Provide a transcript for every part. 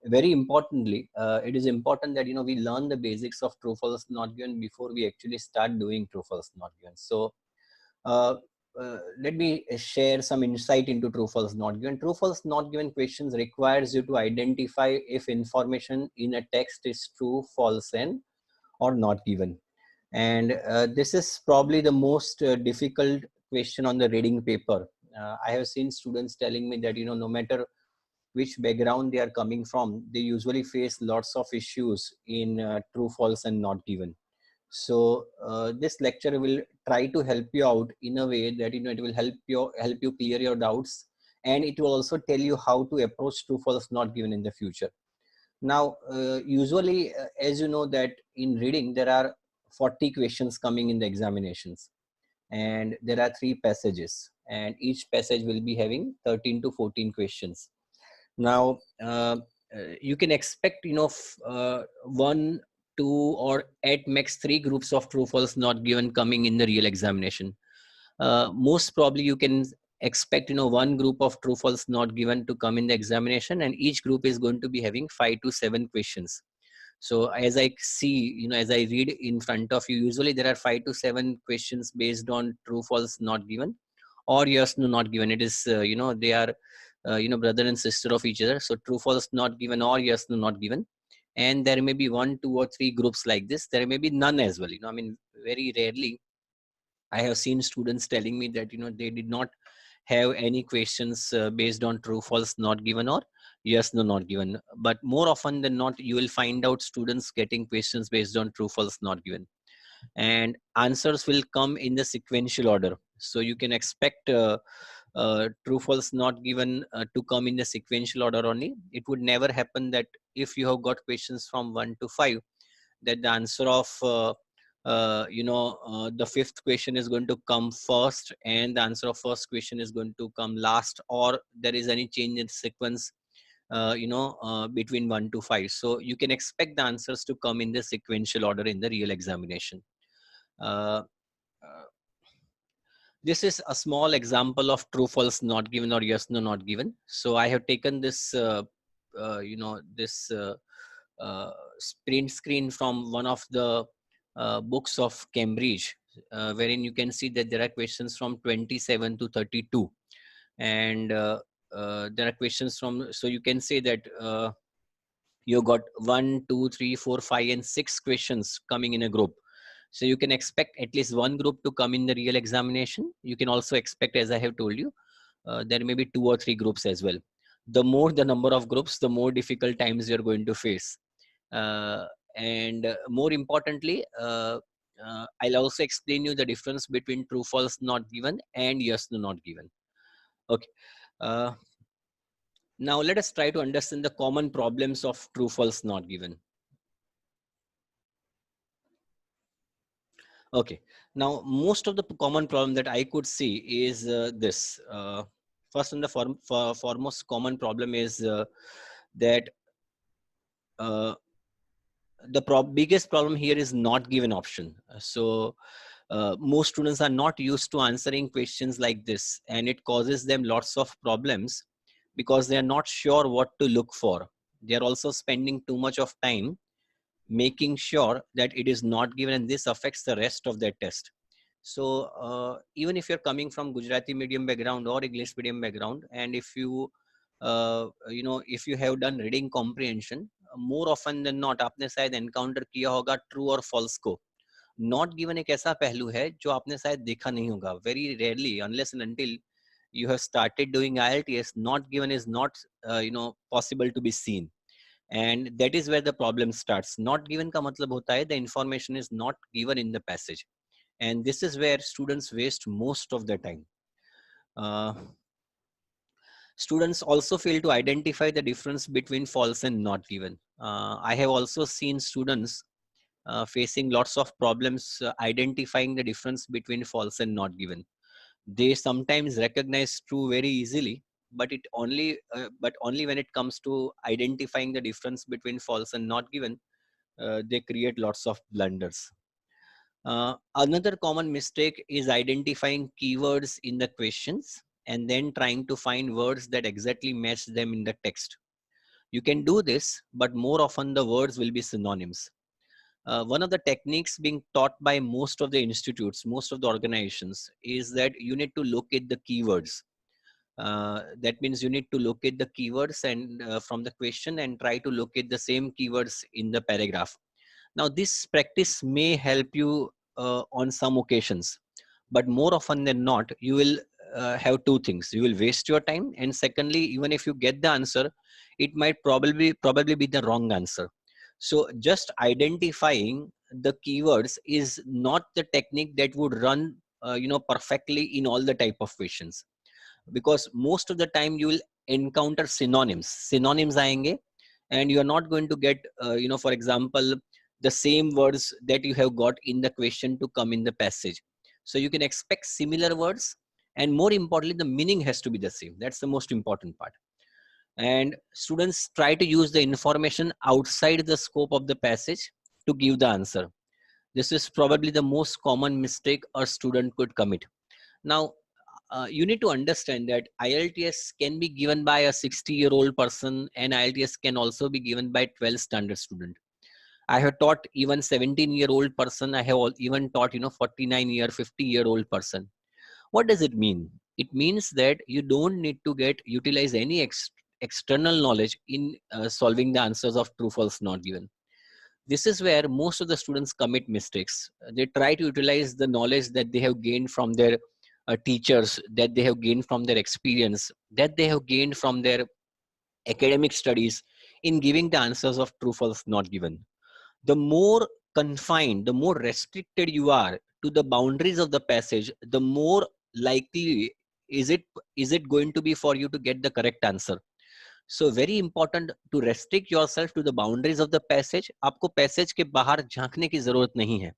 very importantly, it is important that we learn the basics of true false not given before we actually start doing true false not given. So uh, let me share some insight into true false not given. True false not given questions requires you to identify if information in a text is true, false, and or not given. And this is probably the most difficult question on the reading paper. I have seen students telling me that no matter which background they are coming from, they usually face lots of issues in true, false, and not given. So this lecture will try to help you out in a way that it will help you clear your doubts, and it will also tell you how to approach true, false, not given in the future. Now, usually, as you know, that in reading there are 40 questions coming in the examinations, and there are 3 passages, and each passage will be having 13 to 14 questions. Now, you can expect, one, two, or at max 3 groups of true false not given coming in the real examination. Most probably you can expect, one group of true false not given to come in the examination, and each group is going to be having 5 to 7 questions. So as I see, as I read in front of you, usually there are 5 to 7 questions based on true, false, not given, or yes, no, not given. It is, they are, brother and sister of each other. So true, false, not given, or yes, no, not given. And there may be 1, 2, or 3 groups like this. There may be none as well. I mean, very rarely I have seen students telling me that, they did not have any questions based on true, false, not given, or yes, no, not given. But more often than not, you will find out students getting questions based on true, false, not given. And answers will come in the sequential order. So you can expect true, false, not given to come in the sequential order only. It would never happen that if you have got questions from 1 to 5, that the answer of the 5th question is going to come first, and the answer of first question is going to come last, or there is any change in sequence between 1 to 5. So you can expect the answers to come in the sequential order in the real examination. uh, uh, this is a small example of true, false, not given, or yes, no, not given. So I have taken this this print screen from one of the books of Cambridge, wherein you can see that there are questions from 27 to 32, and there are questions from, so you can say that you got 1, 2, 3, 4, 5, and 6 questions coming in a group. So you can expect at least one group to come in the real examination. You can also expect, as I have told you, there may be 2 or 3 groups as well. The more the number of groups, the more difficult times you're going to face. And more importantly, I'll also explain you the difference between true, false, not given, and yes, no, not given. Okay. Uh, Now let us try to understand the common problems of true, false, not given. Okay. Now, most of the common problem that I could see is this. First and the foremost common problem is that uh, the biggest problem here is not given option. So most students are not used to answering questions like this, and it causes them lots of problems because they are not sure what to look for. They are also spending too much of time making sure that it is not given, and this affects the rest of their test. So even if you're coming from Gujarati medium background or English medium background, and if you if you have done reading comprehension, more often than not आपने शायद encounter किया होगा true और false को. Not given एक ऐसा पहलू है जो आपने शायद देखा नहीं होगा. Very rarely, unless and until you have started doing IELTS, not given is not possible to be seen. And that is where the problem starts. Not given का मतलब होता है the information is not given in the passage, and this is where students waste most of their time. uh, Students also fail to identify the difference between false and not given. I have also seen students facing lots of problems identifying the difference between false and not given. They sometimes recognize true very easily, but only when it comes to identifying the difference between false and not given, they create lots of blunders. Another common mistake is identifying keywords in the questions and then trying to find words that exactly match them in the text. You can do this, but more often the words will be synonyms. One of the techniques being taught by most of the institutes, most of the organizations, is that you need to locate the keywords. That means you need to locate the keywords and from the question and try to locate the same keywords in the paragraph. Now, this practice may help you on some occasions, but more often than not, you will have two things. You will waste your time, and secondly, even if you get the answer, it might probably be the wrong answer. So just identifying the keywords is not the technique that would run perfectly in all the type of questions, because most of the time you will encounter synonyms आएंगे, and you are not going to get for example the same words that you have got in the question to come in the passage. So you can expect similar words, and more importantly the meaning has to be the same. That's the most important part. And students try to use the information outside the scope of the passage to give the answer. This is probably the most common mistake a student could commit. Now, you need to understand that IELTS can be given by a 60-year-old person, and IELTS can also be given by 12th standard student. I have taught even 17-year-old person. I have even taught 49-year, 50-year-old person. What does it mean? It means that you don't need to utilize any external knowledge in solving the answers of true, false, not given. This is where most of the students commit mistakes. They try to utilize the knowledge that they have gained from their teachers, that they have gained from their experience, that they have gained from their academic studies in giving the answers of true, false, not given. The more confined, the more restricted you are to the boundaries of the passage, the more likely is it going to be for you to get the correct answer. So very important to restrict yourself to the boundaries of the passage. आपको passage के बाहर झांकने की जरूरत नहीं है.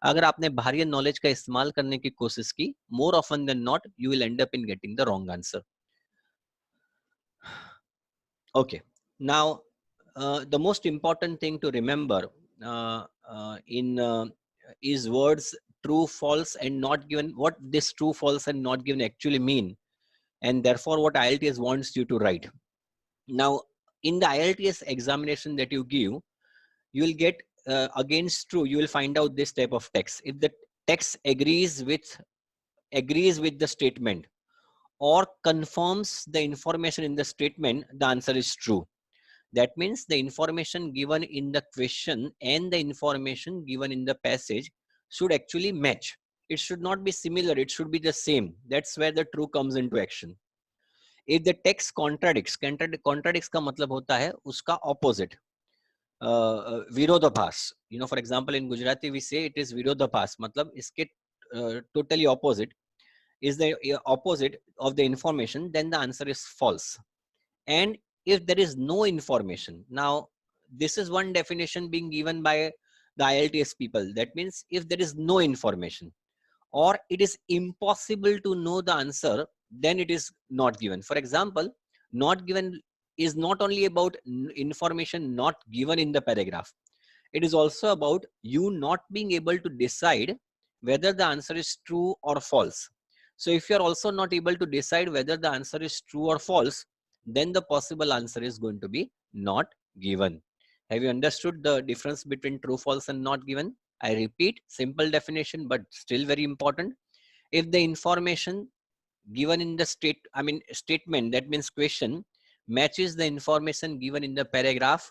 अगर आपने बाहरी नॉलेज का इस्तेमाल करने की कोशिश की, more often than not you will end up in getting the wrong answer. Okay, now the most important thing to remember in is words true, false, and not given. What this true, false, and not given actually mean, and therefore what IELTS wants you to write. Now, in the IELTS examination that you give, you will get against true, you will find out this type of text. If the text agrees with the statement or confirms the information in the statement, the answer is true. That means the information given in the question and the information given in the passage should actually match. It should not be similar, it should be the same. That's where the true comes into action. If the text contradicts का मतलब होता है उसका opposite, विरोधाभास. For example, in Gujarati we say it is virodhapas, मतलब इसके totally opposite is the opposite of the information, then the answer is false. And if there is no information, now this is one definition being given by the IELTS people. That means if there is no information or it is impossible to know the answer, then it is not given. For example, not given is not only about information not given in the paragraph. It is also about you not being able to decide whether the answer is true or false. So if you are also not able to decide whether the answer is true or false, then the possible answer is going to be not given. Have you understood the difference between true, false, and not given? I repeat, simple definition, but still very important. If the information given in the statement, that means question, matches the information given in the paragraph,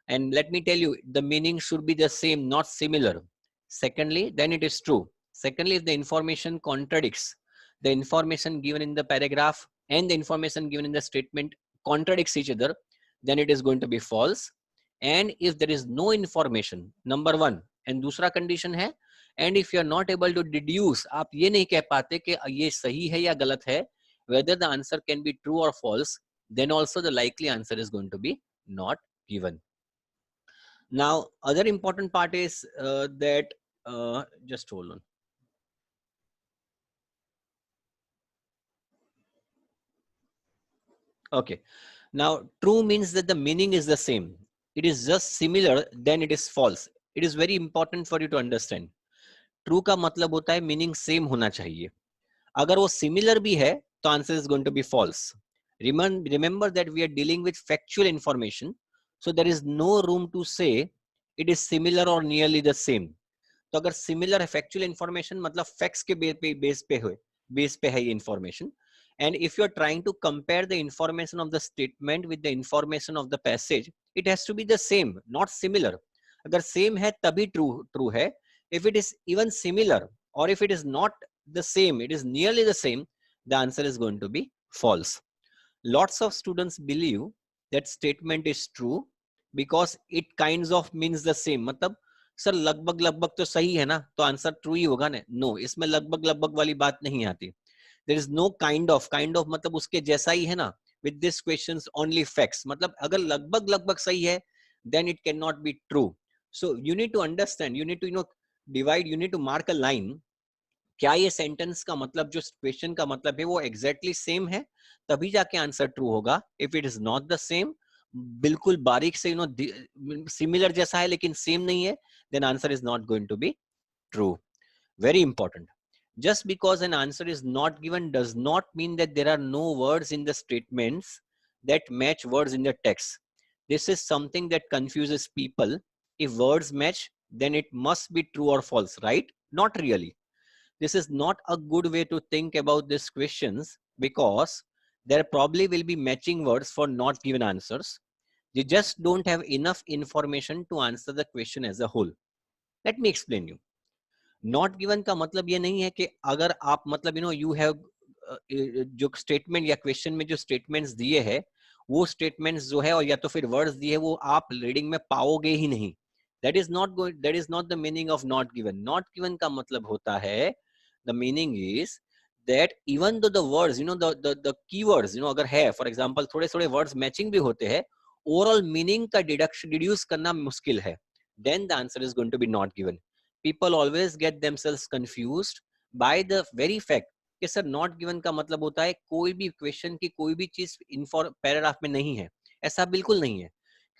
and let me tell you, the meaning should be the same, not similar. Secondly, then it is true. Secondly, if the information contradicts the information given in the paragraph and the information given in the statement contradicts each other, then it is going to be false. And if there is no information, number one, and दूसरा condition है, and if you are not able to deduce, आप ये नहीं कह पाते कि ये सही है या गलत है, whether the answer can be true or false, then also the likely answer is going to be not given. Now, other important part is that just hold on. Okay. Now, true means that the meaning is the same. It is just similar, then it is false. It is very important for you to understand. True का मतलब होता है meaning same होना चाहिए. अगर वो similar भी है, तो answer is going to be false. Remember that we are dealing with factual information. So there is no room to say it is similar or nearly the same. तो अगर similar है फैक्चुअल इंफॉर्मेशन मतलब facts के base पे है ये information. And if you're trying to compare the information of the statement with the information of the passage, it has to be the same, not similar. अगर same है तभी true है. If it is even similar or if it is not the same, it is nearly the same, the answer is going to be false. Lots of students believe that statement is true because it kinds of means the same. मतलब sir लगभग लगभग तो सही है ना, तो answer true ही होगा ना. नो, इसमें लगभग लगभग वाली बात नहीं आती. There is no kind of मतलब उसके जैसा ही है ना. With this questions only facts, मतलब अगर लगभग लगभग सही है then it can not be true. So you need to understand, you need to divide, you need to mark a line. क्या ये सेंटेंस का मतलब जो क्वेश्चन का मतलब है वो एग्जैक्टली सेम है, तभी जाके आंसर ट्रू होगा. If it is not the same, बिल्कुल बारीक से सिमिलर जैसा है लेकिन सेम नहीं है, then answer is not going to be true. Very important. Just because an answer is not given does not mean that there are no words in the statements that match words in the text. This is something that confuses people. If words match, then it must be true or false, right? Not really. This is not a good way to think about these questions because there probably will be matching words for not given answers. You just don't have enough information to answer the question as a whole. Let me explain you. Not given का मतलब ये नहीं है कि अगर आप मतलब you have जो स्टेटमेंट या क्वेश्चन में जो स्टेटमेंट्स दिए हैं वो स्टेटमेंट्स जो है और या तो फिर वर्ड्स दिए वो आप रीडिंग में पाओगे ही नहीं. That is not the meaning of not given. Not given का मतलब होता है, the meaning is that even though the words the keywords अगर है फॉर एग्जांपल थोड़े थोड़े वर्ड्स मैचिंग भी होते हैं, ओवरऑल मीनिंग का डिड्यूस करना मुश्किल है, then the answer is going to be not given. People always get themselves confused by the very fact कि सर नॉट गिवन का मतलब होता है कोई भी क्वेश्चन की कोई भी चीज पैराग्राफ में नहीं है. ऐसा बिल्कुल नहीं है.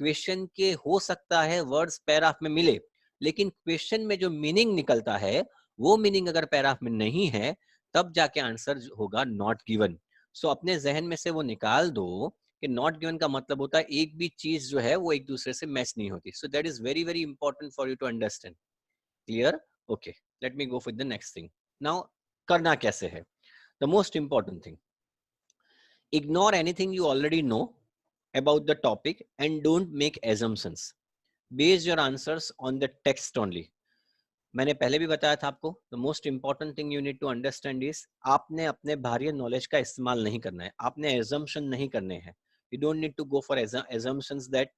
क्वेश्चन के हो सकता है वर्ड्स पैराग्राफ में मिले, लेकिन क्वेश्चन में जो मीनिंग निकलता है वो मीनिंग अगर पैराग्राफ में नहीं है तब जाके आंसर होगा नॉट गिवन. सो अपने जहन में से वो निकाल दो कि नॉट गिवन का मतलब होता है एक भी चीज जो है वो एक दूसरे से मैच नहीं होती. So that is very very important for you to understand. Clear? Okay, let me go for the next thing. Now करना कैसे है? The most important thing, ignore anything you already know about the topic and don't make assumptions. Base your answers on the text only. मैंने पहले भी बताया था आपको, the most important thing you need to understand is आपने अपने बाहरी knowledge का इस्तेमाल नहीं करना है, आपने एजम्पशन नहीं करने हैं. You don't need to go for assumptions that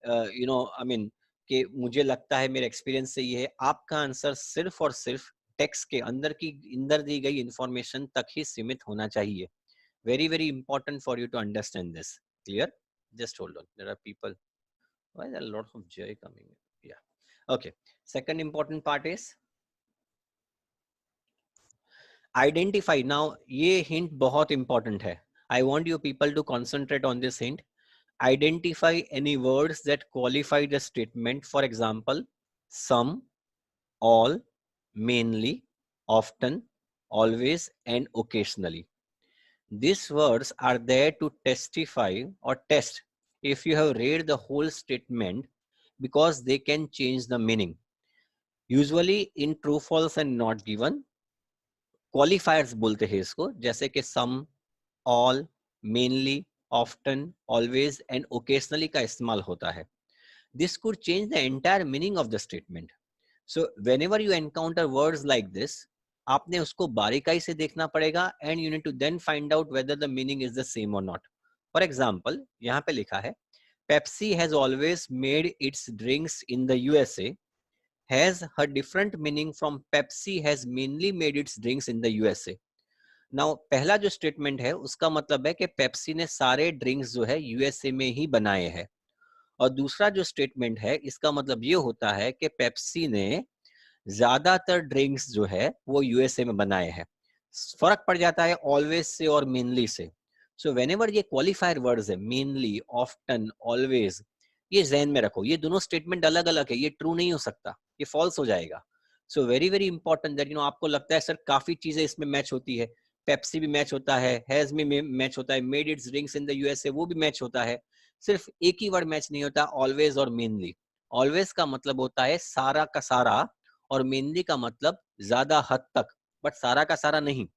I mean कि मुझे लगता है मेरे एक्सपीरियंस से ये है. आपका आंसर सिर्फ और सिर्फ टेक्स्ट के अंदर दी गई इंफॉर्मेशन तक ही सीमित होना चाहिए. Very very important for you to understand this. Clear? Just hold on, there are people, why there are lots of जय कमिंग. या okay, second important part is identify. Now ये hint बहुत important है. I want you people to concentrate on this hint. Identify any words that qualify the statement. For example, some, all, mainly, often, always, and occasionally. These words are there to testify or test if you have read the whole statement because they can change the meaning. Usually in true, false and not given, qualifiers बोलते हैं इसको, जैसे कि some, all, mainly, often, always and occasionally का इस्तेमाल होता है. This could change the entire meaning of the statement. So whenever you encounter words like this, आपने उसको बारीकाई से देखना पड़ेगा and you need to then find out whether the meaning is the same or not. For example, यहाँ पे लिखा है Pepsi has always made its drinks in the USA has a different meaning from Pepsi has mainly made its drinks in the USA. Now पहला जो statement है उसका मतलब है कि पेप्सी ने सारे ड्रिंक्स जो है यूएसए में ही बनाए हैं, और दूसरा जो स्टेटमेंट है इसका मतलब ये होता है कि पेप्सी ने ज्यादातर ड्रिंक्स जो है वो यूएसए में बनाए हैं. फर्क पड़ जाता है ऑलवेज से और मेनली से. सो व्हेनेवर ये क्वालिफायर वर्ड्स है मेनली, ऑफ्टन, ऑलवेज, ये जहन में रखो. ये दोनों स्टेटमेंट अलग अलग है, ये ट्रू नहीं हो सकता, ये फॉल्स हो जाएगा. So very very important that आपको लगता है सर काफी चीजें इसमें मैच होती है, पेप्सी भी मैच होता है, हैज में मैच होता है, made it's drinks in the USA वो भी मैच होता है, सिर्फ एक ही वर्ड मैच नहीं होता, ऑलवेज और मेनली। ऑलवेज का मतलब होता है सारा का सारा, और मेनली का मतलब ज्यादा हद तक, बट सारा का सारा नहीं।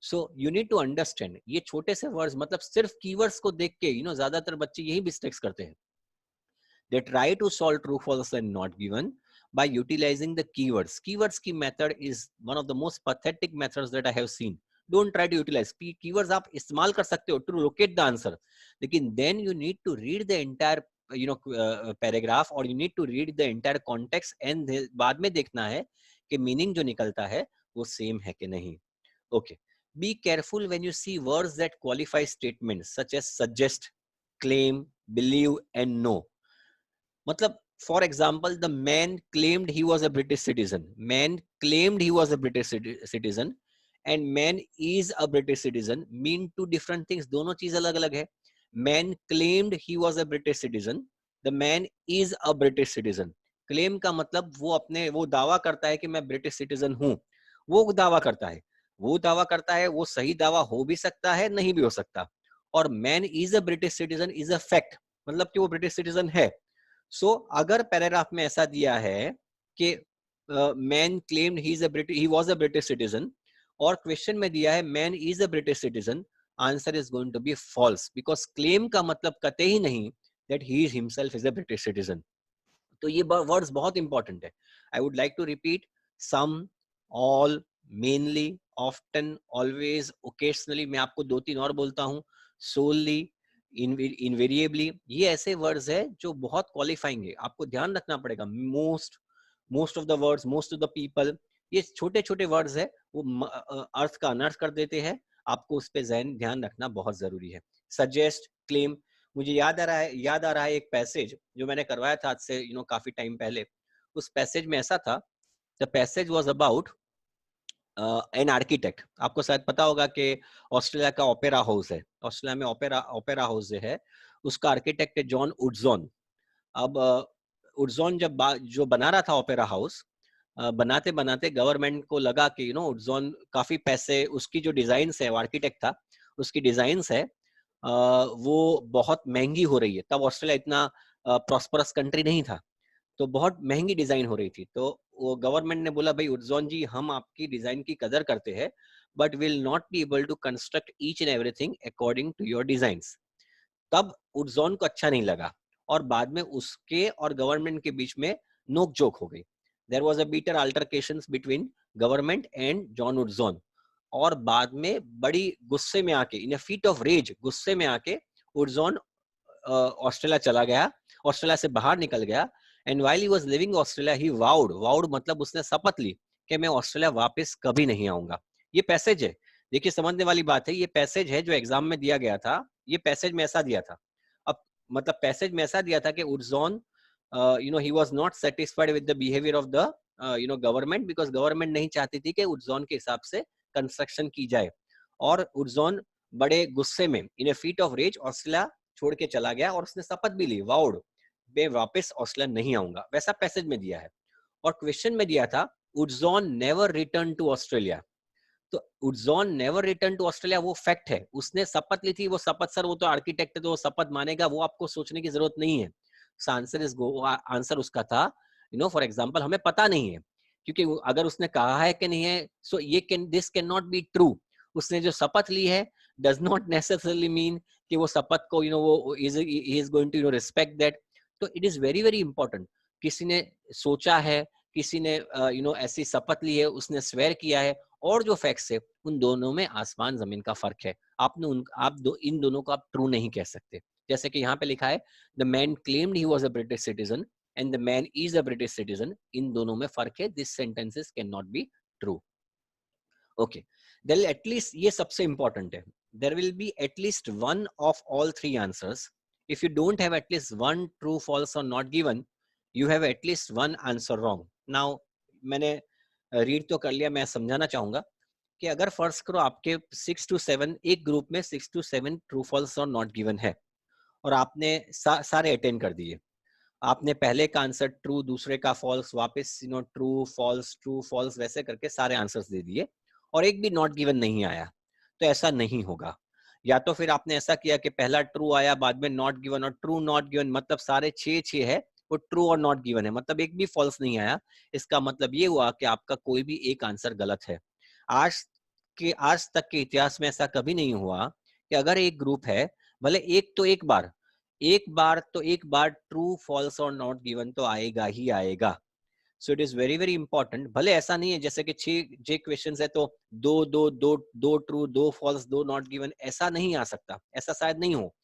So you need to understand, ये छोटे से वर्ड्स, मतलब सिर्फ कीवर्ड्स को देख के ज्यादातर बच्चे यही मिस्टेक्स करते हैं। They try to solve true, false, and not given by utilizing the keywords. Keywords की method is one of the most pathetic methods that I have seen. Don't try to utilize keywords. आप इस्तेमाल कर सकते हो to locate the answer, लेकिन then you need to read the entire paragraph, or you need to read the entire context, and बाद में देखना है कि meaning जो निकलता है वो same है कि नहीं. Okay. Be careful when you see words that qualify statements such as suggest, claim, believe, and know. मतलब for example, the man claimed he was a British citizen, man claimed he was a British citizen, and man is a British citizen mean two different things, दोनों चीज अलग अलग है। Man claimed he was a British citizen, the man is a British citizen. Claim का मतलब वो दावा करता है कि मैं ब्रिटिश सिटीजन हूं, वो दावा करता है, वो सही दावा हो भी सकता है, नहीं भी हो सकता। और man is a British citizen is a fact, मतलब कि वो ब्रिटिश सिटीजन है। सो अगर पैराग्राफ में ऐसा दिया है कि man claimed he was a British citizen, और क्वेश्चन में दिया है man is a British citizen, answer is going to be false, because claim का मतलब कतई ही नहीं that he himself is a British citizen. तो ये वर्ड्स बहुत इंपॉर्टेंट है। I would like to repeat, some, all, mainly, often, always, occasionally, मैं आपको 2-3 और बोलता हूँ, सोलली, इनवेरिएबली, ये ऐसे वर्ड्स है जो बहुत क्वालिफाइंग है, आपको ध्यान रखना पड़ेगा। Most of the words, most of the people, ये छोटे छोटे वर्ड्स है, वो अर्थ का अनर्थ कर देते हैं, आपको उस पर ध्यान रखना बहुत जरूरी है। सजेस्ट, क्लेम, मुझे याद आ रहा है एक पैसेज जो मैंने करवाया था आज से काफी टाइम पहले। उस पैसेज में ऐसा था, the passage was about an architect. आपको शायद पता होगा कि ऑस्ट्रेलिया का ओपेरा हाउस है, ऑस्ट्रेलिया में ओपेरा हाउस जो है उसका आर्किटेक्ट है जॉन वुड्सजॉन। अब वुड्सजॉन जो बना रहा था ओपेरा हाउस, बनाते बनाते गवर्नमेंट को लगा कि वुड्सजॉन काफी पैसे, उसकी जो डिजाइन्स है, वो आर्किटेक्ट था, उसकी डिजाइन्स है वो बहुत महंगी हो रही है। तब ऑस्ट्रेलिया इतना प्रॉस्परस कंट्री नहीं था, तो बहुत महंगी डिजाइन हो रही थी। तो वो गवर्नमेंट ने बोला, भाई वुड्सजॉन जी, हम आपकी डिजाइन की कदर करते हैं, but will not be able to construct each and everything according to your designs. तब वुड्सजॉन को अच्छा नहीं लगा, और बाद में उसके और गवर्नमेंट के बीच में नोक जोक हो गई। There was a bitter altercations between government and John वुड्सजॉन, और बाद में बड़ी गुस्से में आके, in a fit of rage, गुस्से में आके वुड्सजॉन ऑस्ट्रेलिया चला गया, ऑस्ट्रेलिया से बाहर निकल गया। And while he was living Australia, he vowed मतलब उसने शपथ ली कि मैं ऑस्ट्रेलिया वापस कभी नहीं आऊंगा। ये पैसेज है, देखिए समझने वाली बात है, ये पैसेज है जो एग्जाम में दिया गया था। ये पैसेज में ऐसा दिया था, अब मतलब पैसेज में ऐसा दिया था कि वुड्सजॉन he was not satisfied with the behaviour of the government, because government नहीं चाहती थी कि वुड्सजॉन के हिसाब से कंस्ट्रक्शन की जाए, और वुड्सजॉन बड़े गुस्से में, इन ए फीट ऑफ रेज, ऑस्ट्रेलिया छोड़ के चला गया, और उसने शपथ भी ली, वाउड, मैं वापस ऑस्ट्रेलिया नहीं आऊंगा। वैसा पैसेज में दिया है। और क्वेश्चन में दिया था, वुड्सजॉन नेवर रिटर्न टू ऑस्ट्रेलिया। तो वुड्सजॉन नेवर रिटर्न टू ऑस्ट्रेलिया वो फैक्ट है, उसने शपथ ली थी, वो शपथ, सर वो तो आर्किटेक्ट है तो वो शपथ मानेगा, वो आपको सोचने की जरूरत नहीं है। आंसर उसका था, फॉर एग्जांपल, हमें पता नहीं है, क्योंकि अगर उसने कहा है कि नहीं है, सो ये this can not be true. उसने जो शपथ ली है डज नॉट नेसेसरली मीन कि वो शपथ को वो is going to respect that. तो it is very very important, किसी ने सोचा है, किसी ने ऐसी शपथ ली है, उसने स्वेर किया है, और जो फैक्ट्स है उन दोनों में आसमान जमीन का फर्क है। इन दोनों को आप ट्रू नहीं कह सकते। जैसे कि यहाँ पे लिखा है, the man claimed he was a British citizen and the man is a British citizen, इन दोनों में फर्क है, this sentences can not be true. Okay, there at least, ये सबसे इंपॉर्टेंट है, there will be at least one of all three answers. If you don't have at least one true, false और not given, you have at least one answer wrong. Now मैंने read तो कर लिया, मैं समझाना चाहूंगा कि अगर फर्स्ट करो आपके 6 to 7, एक ग्रुप में 6 to 7 ट्रू, फॉल्स और नॉट गिवन है, और आपने सारे अटेंड कर दिए, आपने पहले का आंसर ट्रू, दूसरे का फॉल्स, वापस ट्रू फॉल्स वैसे करके सारे आंसर्स दे दिए, और एक भी नॉट गिवन नहीं आया, तो ऐसा नहीं होगा। या तो फिर आपने ऐसा किया कि पहला ट्रू आया, बाद में नॉट गिवन, और ट्रू नॉट गिवन मतलब सारे 6 है वो ट्रू और नॉट गिवन है, मतलब एक भी फॉल्स नहीं आया। इसका मतलब ये हुआ कि आपका कोई भी एक आंसर गलत है। आज तक के इतिहास में ऐसा कभी नहीं हुआ कि अगर एक ग्रुप है, भले एक बार ट्रू फॉल्स और नॉट गिवन तो आएगा ही आएगा। So it is very very important. भले ऐसा नहीं है जैसे कि 6 क्वेश्चन है तो दो ट्रू, दो फॉल्स, दो नॉट गिवन, ऐसा नहीं आ सकता, ऐसा शायद नहीं हो,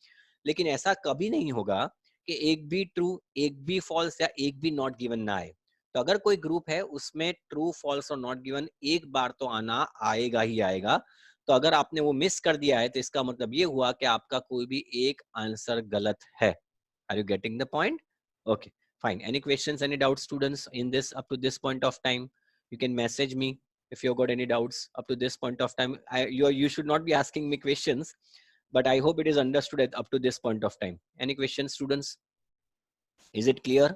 लेकिन ऐसा कभी नहीं होगा कि एक भी ट्रू, एक भी फॉल्स या एक भी नॉट गिवन ना आए। तो अगर कोई ग्रुप है उसमें ट्रू, फॉल्स और नॉट गिवन एक बार तो आना आएगा ही आएगा। तो अगर आपने वो मिस कर दिया है तो इसका मतलब ये हुआ कि आपका कोई भी एक आंसर गलत है। Are you getting the point? Okay, fine. Any questions, any doubts, students, in this up to this point of time? You can message me if you've got any doubts up to this point of time. You should not be asking me questions, but I hope it is understood up to this point of time. Any questions, students? Is it clear?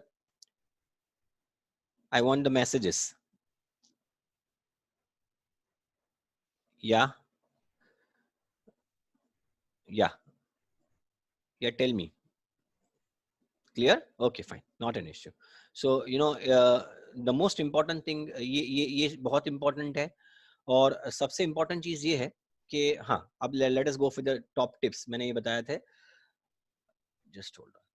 I want the messages. Yeah, yeah, yeah. Tell me. Clear? Okay, fine. Not an issue. So the most important thing, ये बहुत important है, और सबसे important चीज ये है कि हाँ, अब let us go for the top tips. मैंने ये बताया थे, just hold on.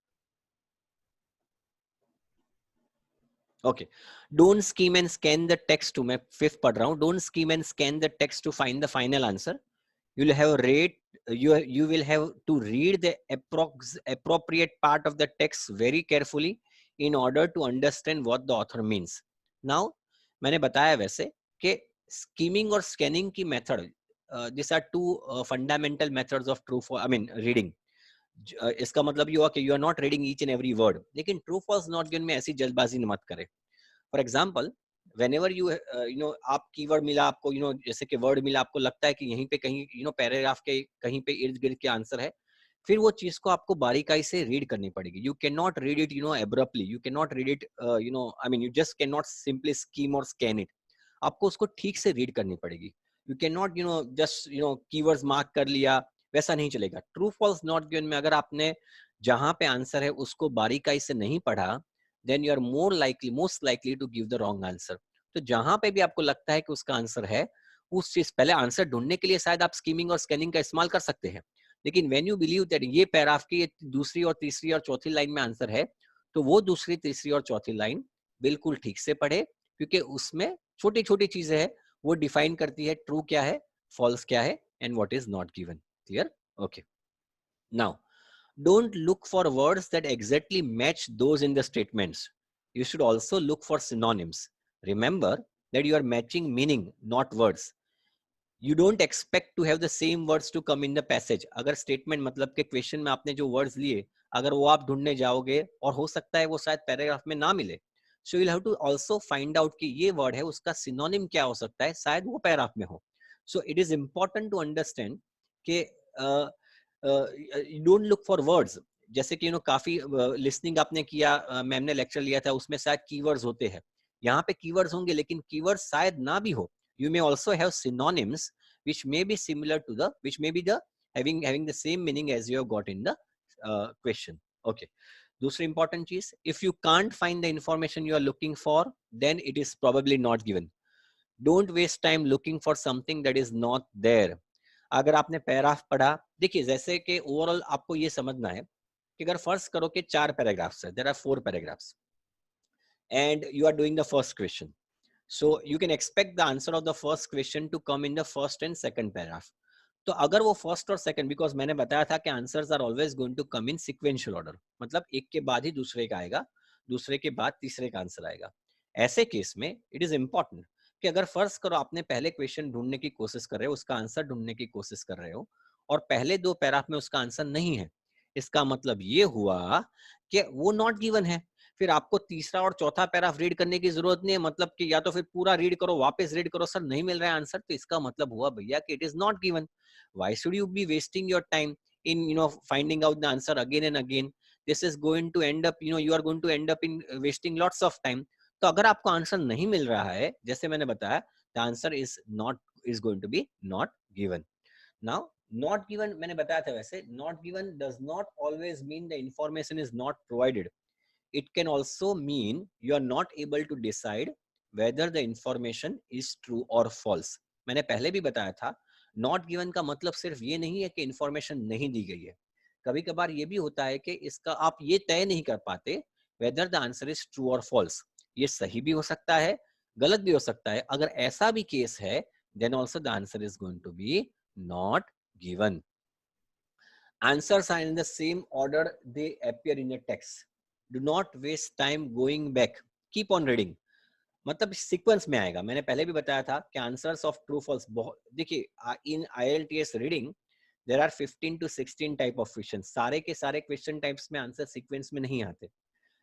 Okay, don't skim and scan the text to, मैं 5th पढ़ रहा हूँ. Don't skim and scan the text to find the final answer. You will have to read the appropriate part of the text very carefully in order to understand what the author means. Now, मैंने बताया वैसे कि skimming और scanning की method, these are two fundamental methods of reading. इसका मतलब ये हुआ कि you are not reading each and every word, लेकिन ट्रू फॉल्स नॉट गिवन में ऐसी जल्दबाजी मत करें। फॉर एग्जाम्पल, whenever आप कीवर्ड मिला आपको, जैसे कि वर्ड मिला, आपको लगता है कि यहीं पे कहीं पैराग्राफ के कहीं पे इर्द गिर्द के आंसर है, फिर वो चीज को आपको बारीकाई से रीड करनी पड़ेगी। You can not read it abruptly, you can not read it you just can not simply scheme और स्कैन इट। आपको उसको ठीक से रीड करनी पड़ेगी। You can not just keywords mark कर लिया, वैसा नहीं चलेगा। ट्रू फॉल्स नॉट गिवन में अगर आपने जहां पे आंसर है उसको बारीकाई से नहीं पढ़ा, then you are most likely to give the wrong answer. तो जहां पे भी आपको लगता है कि उसका आंसर है, उस चीज पहले आंसर ढूंढने के लिए शायद आप स्कीमिंग और स्कैनिंग का इस्तेमाल कर सकते हैं, लेकिन when you believe that ये पैराग्राफ की दूसरी और तीसरी और चौथी लाइन में आंसर है, तो वो दूसरी, तीसरी और चौथी लाइन बिल्कुल ठीक से पढ़े, क्योंकि उसमें छोटी छोटी चीजें हैं, वो डिफाइन करती है ट्रू क्या है, फॉल्स क्या है, and what is not given. Clear? Okay, now don't look for words that exactly match those in the statements. You should also look for synonyms. Remember that you are matching meaning, not words. You don't expect to have the same words to come in the passage. अगर statement मतलब के question में आपने जो words लिए, अगर वो आप ढूंढने जाओगे और हो सकता है वो शायद पैराग्राफ में ना मिले, so you'll have to also find out कि ये word है उसका synonym क्या हो सकता है, शायद वो पैराग्राफ में हो. So it is important to understand कि डोंट लुक फॉर वर्ड्स। जैसे कि काफी लिसनिंग आपने किया, मैम ने लेक्चर लिया था, उसमें शायद कीवर्ड्स होते हैं, यहाँ पे कीवर्ड्स होंगे लेकिन कीवर्ड्स शायद ना भी हो। You may also have synonyms which may be similar to which may be having the same meaning as you have got in the question. Okay, दूसरी important चीज, if you can't find the information you are looking for, then it is probably not given. Don't waste time looking for something that is not there. अगर आपने paragraph पढ़ा, देखिए जैसे कि overall आपको ये समझना है कि अगर फर्स्ट करो कि 4 पैराग्राफ्स है, there are 4 paragraphs and you are doing the first question, so you can expect the answer of the first question to come in the first and second paragraph. तो अगर वो फर्स्ट और second, because मैंने बताया था कि answers are always going to come in sequential order, मतलब एक के बाद ही दूसरे का आएगा, दूसरे के बाद तीसरे का आंसर आएगा। ऐसे केस में इट इज इंपॉर्टेंट कि अगर फर्स्ट करो आपने पहले क्वेश्चन ढूंढने की कोशिश कर रहे हो, उसका आंसर ढूंढने की कोशिश कर रहे हो, और पहले 2 पैराग्राफ में उसका आंसर नहीं है, इसका मतलब ये हुआ कि वो नॉट गिवन है। फिर आपको तीसरा और चौथा पैराग्राफ रीड करने की जरूरत नहीं है, मतलब कि या तो फिर पूरा रीड करो, वापस रीड करो, सर नहीं मिल रहा है आंसर, तो इसका मतलब हुआ भैया कि it is not given. Why should you be wasting your time in finding out the answer again and again? This is going to end up, you are going to end up in wasting lots of time. तो अगर आपको answer नहीं मिल रहा है, जैसे मैंने बताया, the answer is going to be not given. Now not given मैंने बताया था वैसे, not given does not always mean the information is not provided. It can also mean you are not able to decide whether the information is true or false. मैंने पहले भी बताया था, not given का मतलब सिर्फ ये नहीं है कि इंफॉर्मेशन नहीं दी गई है. कभी कभार ये भी होता है कि इसका आप ये तय नहीं कर पाते whether the answer is true or false. ये सही भी हो सकता है, गलत भी हो सकता है. अगर ऐसा भी केस है, then also the answer is going to be not given. Answers are in the same order they appear in a text. Do not waste time going back. Keep on reading. मतलब sequence में आएगा. मैंने पहले भी बताया था कि answers of true false बहुत, देखिए in IELTS reading there are 15 to 16 type of question. सारे के सारे क्वेश्चन टाइप्स में आंसर सीक्वेंस में नहीं आते,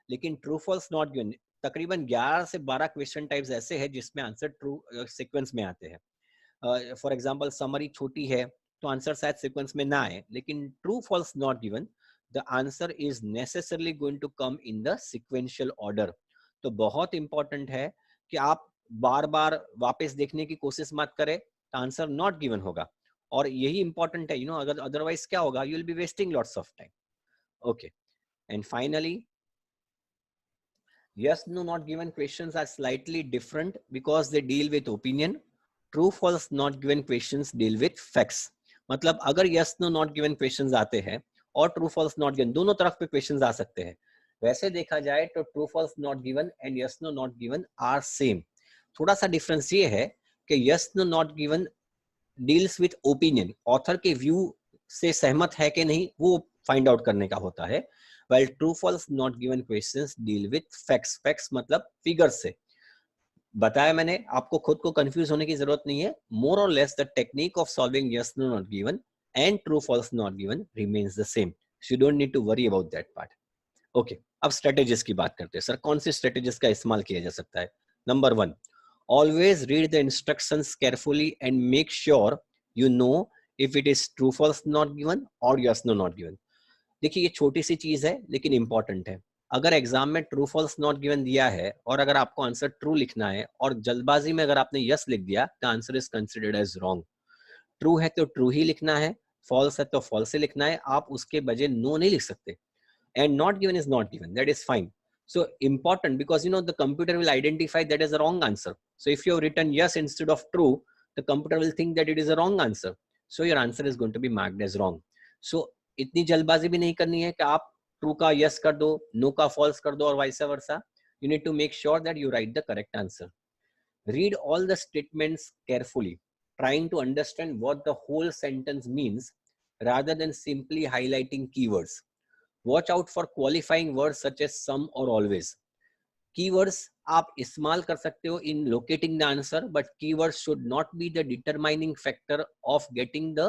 लेकिन ट्रू फॉल्स नॉट गिवन तकरीबन 11 से 12 क्वेश्चन टाइप्स ऐसे हैं जिसमें आंसर ट्रू सीक्वेंस में आते हैं. फॉर एग्जाम्पल समरी छोटी है तो आंसर शायद सीक्वेंस में ना आए, लेकिन true false not given the answer is necessarily going to come in the sequential order. तो बहुत इंपॉर्टेंट है कि आप बार बार वापस देखने की कोशिश मत करें, तो आंसर नॉट गिवन होगा. और यही इंपॉर्टेंट है, अगर अदरवाइज क्या होगा, you will be wasting lots of time. Okay, and finally yes no not given questions are slightly different because they deal with opinion. True false not given questions deal with facts. मतलब अगर yes no not given questions आते हैं और true false not given, दोनों तरफ पे questions आ सकते हैं. वैसे देखा जाए तो true false not given and yes no not given are same. थोड़ा सा डिफरेंस ये है कि yes no not given deals with opinion, author के व्यू से सहमत है कि नहीं वो फाइंड आउट करने का होता है. while true false not given questions deal with facts. facts मतलब फिगर्स से. बताया मैंने, आपको खुद को कंफ्यूज होने की जरूरत नहीं है. मोर और less the technique of solving yes no not given and true false not given remains the same. So you don't need to worry about that part. Okay, अब स्ट्रेटेजीज की बात करते हैं. सर कौन सी स्ट्रेटेजीज का इस्तेमाल किया जा सकता है? Number 1, always read the instructions carefully and make sure you know if it is true false not given or yes no not given. देखिए ये छोटी सी चीज है लेकिन इंपॉर्टेंट है. अगर एग्जाम में ट्रू फॉल्स नॉट गिवन दिया है और अगर आपको आंसर ट्रू लिखना है और जल्दबाजी में अगर आपने यस लिख दिया, the answer is considered as wrong. True है तो ट्रू ही लिखना है, फॉल्स है तो फॉल्स ही लिखना है. आप उसके बजाय नो नहीं लिख सकते. And not given is not given, that is fine. So important because the computer will identify that as a wrong answer. So if you have written yes instead of true, the computer will think that it is a wrong answer, so your answer is going to be marked as wrong. So इतनी जल्दबाजी भी नहीं करनी है कि आप true का yes कर दो, नो का false कर दो और vice versa. You need to make sure that you write the correct answer. Read all the statements carefully, trying to understand what the whole sentence means rather than simply highlighting keywords. Watch out for qualifying words such as some or always. Keywords आप इस्तेमाल कर सकते हो in locating the answer, but keywords should not be the determining factor of getting the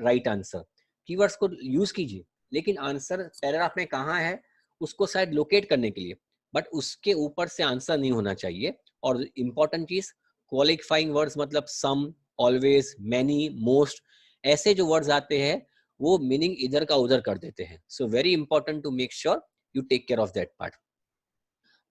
right answer. Keywords को use कीजिए, लेकिन answer paragraph में कहाँ है उसको शायद लोकेट करने के लिए, बट उसके ऊपर से आंसर नहीं होना चाहिए. और इंपॉर्टेंट चीज, क्वालिफाइंग वर्ड्स मतलब सम, ऑलवेज, मैनी, मोस्ट, ऐसे जो वर्ड्स आते हैं वो मीनिंग इधर का उधर कर देते हैं. So very important to make sure you take care of that part.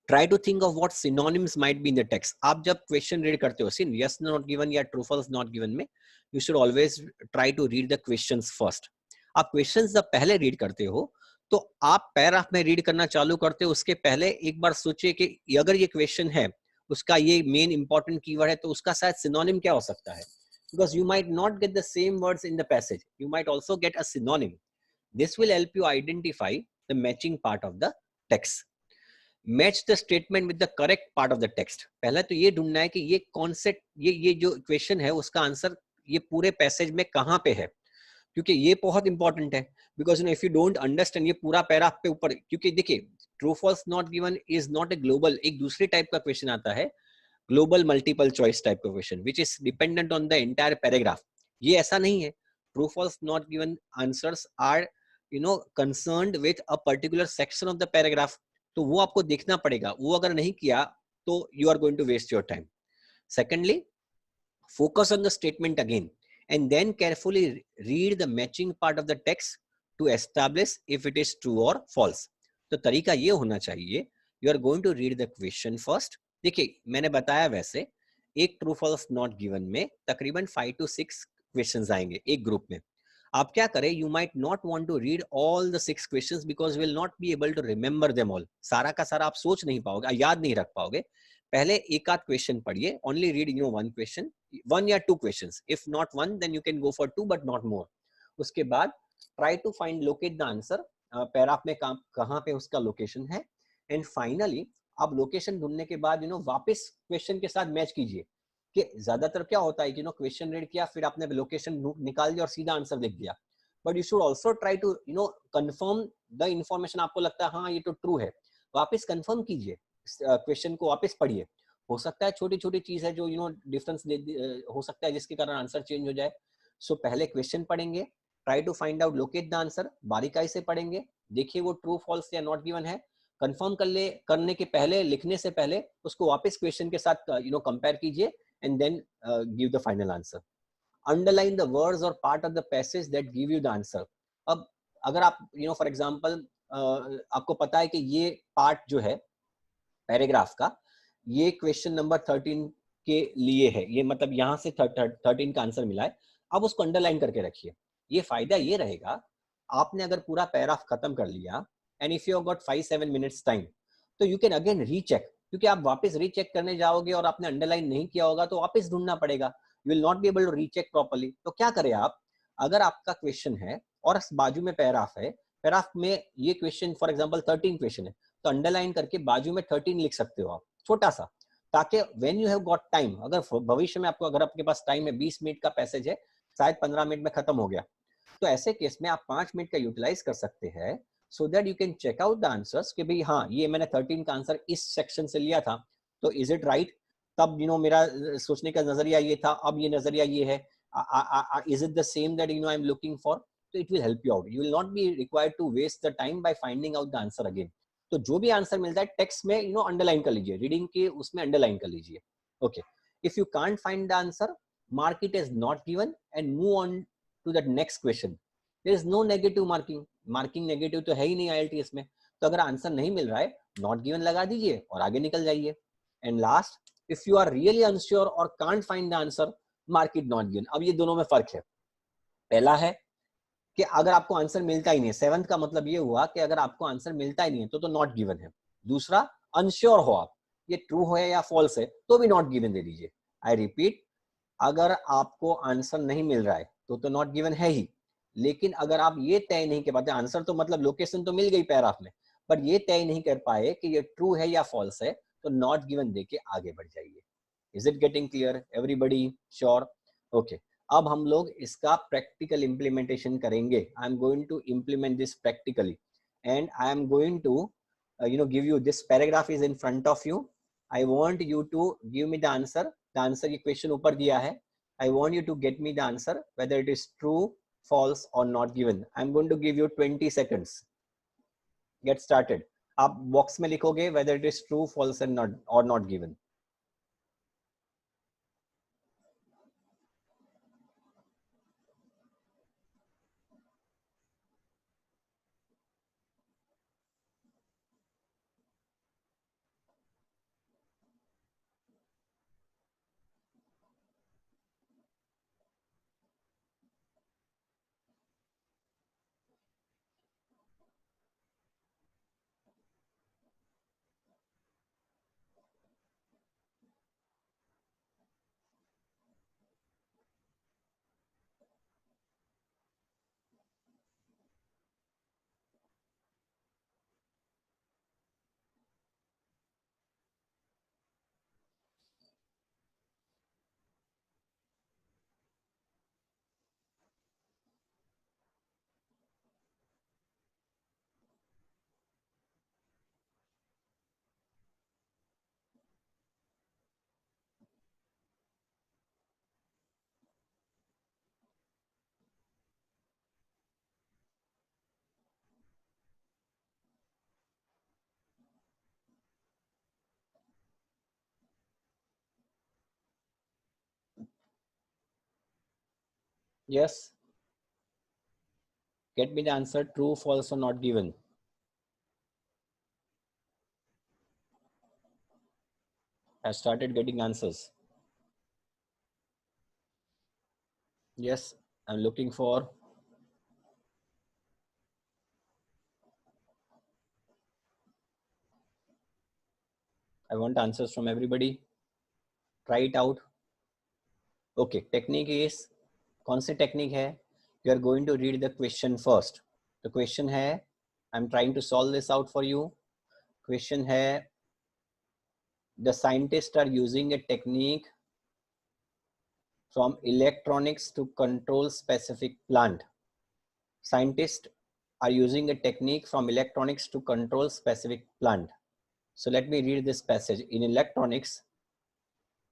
Try to think of what synonyms might be in the text. आप जब क्वेश्चन रीड करते हो, सिन यस नॉट गिवन या ट्रू फॉल्स नॉट गिवन में, you should always try to read the questions first. आप questions जब पहले रीड करते हो तो आप पैराग्राफ में रीड करना चालू करते हो उसके पहले एक बार सोचिए कि अगर ये क्वेश्चन है, उसका ये मेन इंपॉर्टेंट कीवर्ड है, तो उसका शायद सिनोनिम क्या हो सकता है. Because you might not get the same words in the passage, you might also get a synonym. This will help you identify the matching part of the text. Match the statement with the correct part of the text. पहला तो ये ढूंढना है कि ये concept, ये जो question है उसका आंसर ये पूरे पैसेज में कहाँ पे है, क्योंकि ये बहुत इंपॉर्टेंट है. Because if you don't understand ये पूरा पैराग्राफ पे ऊपर, क्योंकि देखिए true false not given is not a global, एक दूसरे टाइप का क्वेश्चन आता है, ग्लोबल मल्टीपल चॉइस टाइप का question which is dependent on the entire paragraph. ये ऐसा नहीं है. True false not given answers are concerned with a particular section of the paragraph. तो वो आपको देखना पड़ेगा, वो अगर नहीं किया तो you are going to waste your time. Secondly, focus on the statement again and then carefully read the matching part of the text to establish if it is true or false. तो तरीका ये होना चाहिए, you are going to read the question first. देखिए मैंने बताया वैसे एक ट्रू फॉल्स नॉट गिवन में तकरीबन 5 to 6 क्वेश्चंस आएंगे एक ग्रुप में. आप क्या करें, you might not want to read all the 6 questions because will not be able to remember them all. सारा का सारा आप सोच नहीं पाओगे, याद नहीं रख पाओगे। पहले एक आध क्वेश्चन पढ़िए, ओनली रीड वन क्वेश्चन, 1 या 2 questions, if not 1 then you can go for 2 but not more. उसके बाद try to find locate the answer, paragraph में कहाँ पे उसका लोकेशन है। एंड फाइनली आप लोकेशन ढूंढने के बाद वापस क्वेश्चन के साथ मैच कीजिए। कि ज्यादातर क्या होता है कि क्वेश्चन रीड किया, फिर आपने लोकेशन निकाल दिया और सीधा आंसर लिख दिया। But you should also try to confirm the information. आपको लगता है हाँ ये तो ट्रू है, वापस कंफर्म कीजिए, क्वेश्चन को वापस पढ़िए। हो सकता है छोटी छोटी चीज है जो डिफरेंस हो सकता है जिसके कारण आंसर चेंज हो जाए। सो पहले क्वेश्चन पढ़ेंगे, try to find out locate the answer, बारीकाई से पढ़ेंगे, देखिए वो ट्रू फॉल्स या नॉट गिवन है। कंफर्म करने के पहले, लिखने से पहले उसको वापस क्वेश्चन के साथ कंपेयर कीजिए and then give the final answer. Underline the words or part of the passage that give you the answer. अब अगर आप for example आपको पता है कि ये पार्ट जो है पैराग्राफ का, ये क्वेश्चन नंबर 13 के लिए है, ये मतलब यहाँ से 13 का आंसर मिला है, अब उसको अंडरलाइन करके रखिए। ये फायदा ये रहेगा, आपने अगर पूरा पैराग्राफ खत्म कर लिया and if you got 5-7 minutes time, तो यू कैन अगेन रीचेक। क्योंकि आप वापस रीचेक करने जाओगे और आपने अंडरलाइन नहीं किया होगा तो वापस ढूंढना पड़ेगा, you will not be able to recheck properly. तो क्या करें आप, अगर आपका क्वेश्चन है और बाजू में पैराग्राफ है, पैराग्राफ में ये क्वेश्चन फॉर एग्जांपल 13 क्वेश्चन है, तो अंडरलाइन करके बाजू में 13 लिख सकते हो आप, छोटा सा, ताकि when you have got time, अगर भविष्य में आपको, अगर आपके पास टाइम है, 20 मिनट का पैसेज है, शायद 15 मिनट में खत्म हो गया, तो ऐसे केस में आप 5 मिनट का यूटिलाइज कर सकते हैं, so that you can check out the answers कि भाई हाँ ये मैंने 13 का आंसर इस सेक्शन से लिया था, तो इज इट राइट, तब मेरा सोचने का नजरिया ये था, अब ये नजरिया ये है, is it the same that I am looking for. तो it will help you out, you will not be required to waste the time by finding out the answer again. तो जो भी आंसर मिलता है टेक्स्ट में underline कर लीजिए, reading के उसमें अंडरलाइन कर लीजिए। Okay, if you can't find the answer, mark it as not given and move on to the next question. There is no negative marking, marking negative तो है ही नहीं IELTS में। तो अगर आंसर नहीं मिल रहा है, नॉट गिवन लगा दीजिए और आगे निकल जाइए। And last, if you are really unsure और can't find the answer, mark it not given. अब ये दोनों में फर्क है। पहला है कि अगर आपको आंसर मिलता ही नहीं है, 7th का मतलब ये हुआ कि अगर आपको आंसर मिलता ही नहीं है तो नॉट गिवन है। दूसरा, अनश्योर हो आप, ये ट्रू है या फॉल्स है, तो भी नॉट गिवन दे दीजिए। आई रिपीट, अगर आपको आंसर नहीं मिल रहा है तो नॉट गिवन है ही, लेकिन अगर आप ये तय नहीं कर पाते, आंसर तो मतलब लोकेशन तो मिल गई पैराग्राफ में, पर ये तय नहीं कर पाए कि ये ट्रू है या फॉल्स है, तो नॉट गिवन देके आगे बढ़ जाइए। Is it getting clear everybody? Sure? Okay, अब हम लोग इसका प्रैक्टिकल इंप्लीमेंटेशन करेंगे। I am going to implement this practically and I am going to give you this paragraph is in front of you. I want you to give me the answer. The answer ये question ऊपर दिया है, I want you to get me the answer whether it is true, false or not given. I'm going to give you 20 seconds. Get started. आप box में लिखोगे whether it is true, false and not or not given. Yes, get me the answer true, false or not given. I started getting answers. Yes, I'm looking for I want answers from everybody. Try it out. Okay, technique is, कौन सी technique है? You are going to read the question first. The question है, I'm trying to solve this out for you. Question है, the scientists are using a technique from electronics to control specific plant. Scientists are using a technique from electronics to control specific plant. So let me read this passage. In electronics,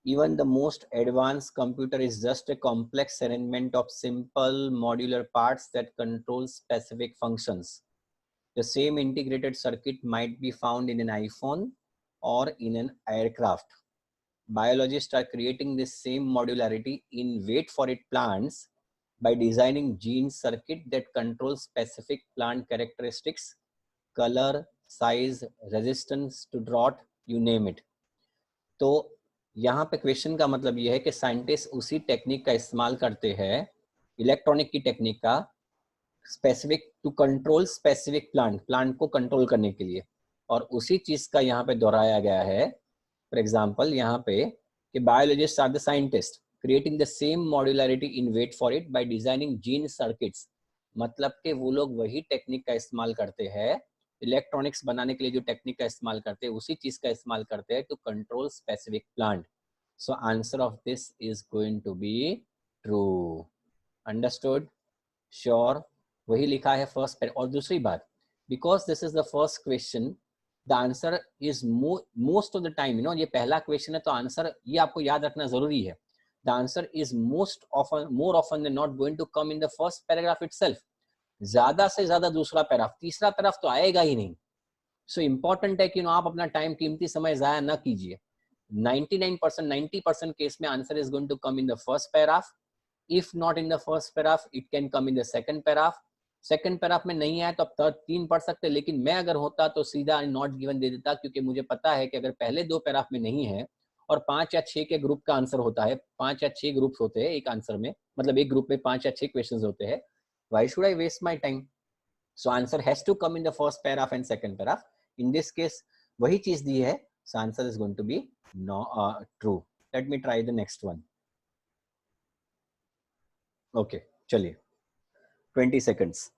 even the most advanced computer is just a complex arrangement of simple modular parts that control specific functions. The same integrated circuit might be found in an iPhone or in an aircraft. Biologists are creating this same modularity in, wait for it, plants by designing gene circuit that control specific plant characteristics, color, size, resistance to drought, you name it. तो यहाँ पे question का मतलब ये है कि scientist उसी technique का इस्तेमाल करते हैं, इलेक्ट्रॉनिक की टेक्निक का, specific to control specific plant को कंट्रोल करने के लिए, और उसी चीज का यहाँ पे दोहराया गया है. फॉर एग्जाम्पल यहाँ पे कि biologist are the scientist creating the same modularity in, wait for it, by designing gene circuits. मतलब कि वो लोग वही टेक्निक का इस्तेमाल करते हैं, इलेक्ट्रॉनिक्स बनाने के लिए जो टेक्निक का इस्तेमाल करते हैं उसी चीज का इस्तेमाल करते हैं to control specific plant. So answer of this is going to be true. Understood? Sure? वही लिखा है फर्स्ट. और दूसरी बात, because this is the first question, the answer is most of the time, ये पहला क्वेश्चन है तो आंसर ये आपको याद रखना जरूरी है. The answer is more often than not going to come in the first paragraph itself. ज्यादा से ज्यादा दूसरा पैराग्राफ, तीसरा पैराग्राफ तो आएगा ही नहीं. सो इम्पोर्टेंट है कि आप अपना टाइम, कीमती समय जाया ना कीजिए. 99%, 90% केस में answer is going to come in the first paragraph. If not in the first paragraph, it can come in the second paragraph. Second paragraph में नहीं आया तो अब 3 पढ़ सकते, लेकिन मैं अगर होता तो सीधा नॉट गिवन दे देता, क्योंकि मुझे पता है कि अगर पहले 2 पैराग्राफ में नहीं है और 5 या 6 के ग्रुप का आंसर होता है, 5 या 6 ग्रुप्स होते हैं एक आंसर में, मतलब एक ग्रुप में 5 या 6 क्वेश्चंस होते हैं, why should I waste my time? So answer has to come in the first paragraph and second paragraph. In this case वही चीज दी है, so answer is going to be true. Let me try the next one. Okay, चलिए 20 seconds.